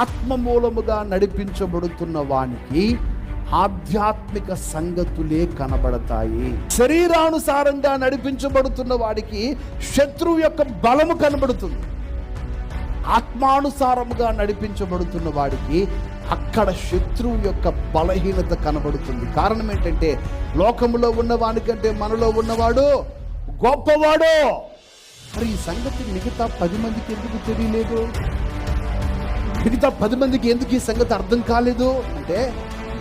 ఆత్మ మూలముగా నడిపించబడుతున్న వానికి ఆధ్యాత్మిక సంగతులే కనబడతాయి. శరీరానుసారంగా నడిపించబడుతున్న వాడికి శత్రువు యొక్క బలము కనబడుతుంది. ఆత్మానుసారముగా నడిపించబడుతున్న వాడికి అక్కడ శత్రువు యొక్క బలహీనత కనబడుతుంది. కారణం ఏంటంటే లోకములో ఉన్నవానికంటే మనలో ఉన్నవాడు గొప్పవాడు. మరి ఈ సంగతి మిగతా 10 మందికి ఎందుకు తెలియలేదు? మిగతా 10 మందికి ఎందుకు ఈ సంగతి అర్థం కాలేదు అంటే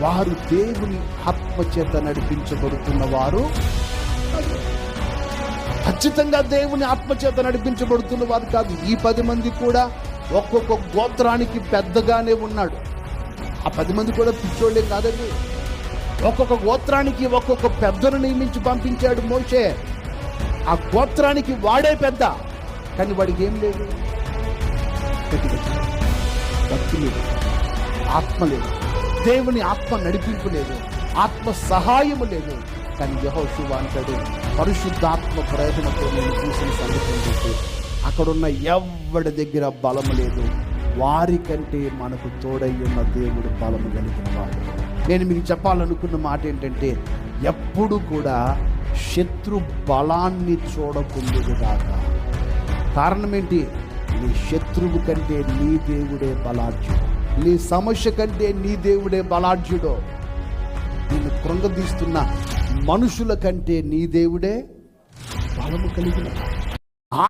వారు దేవుని ఆత్మచేత నడిపించబడుతున్న వారు. ఖచ్చితంగా దేవుని ఆత్మచేత నడిపించబడుతున్న వారు కాదు. ఈ 10 మంది కూడా ఒక్కొక్క గోత్రానికి పెద్దగానే ఉన్నాడు. ఆ 10 మంది కూడా పిచ్చోళ్ళే కాదండి. ఒక్కొక్క గోత్రానికి ఒక్కొక్క పెద్దను నియమించి పంపించాడు మోషే. ఆ గోత్రానికి వాడే పెద్ద, కానీ వాడికి ఏం లేదు, భక్తి లేదు, ఆత్మ లేదు, దేవుని ఆత్మ నడిపింపు లేదు, ఆత్మ సహాయము లేదు. కానీ యెహోషువ అంటాడు, పరిశుద్ధాత్మ ప్రయత్నంతో నేను చూసిన సంగతి ఏంటంటే అక్కడున్న ఎవరి దగ్గర బలము లేదు, వారికంటే మనకు తోడై ఉన్న దేవుడు బలము కలిగిన వాడు. నేను మీకు చెప్పాలనుకున్న మాట ఏంటంటే ఎప్పుడు కూడా శత్రు బలాన్ని చూడకుండుగాక. కారణం ఏంటి? నీ శత్రువు కంటే నీ దేవుడే బలాఢ్యుడు. నీ సమస్య కంటే నీ దేవుడే బలాఢ్యుడు. నిన్ను కృంగదీస్తున్న మనుషుల కంటే నీ దేవుడే బలము కలిగిన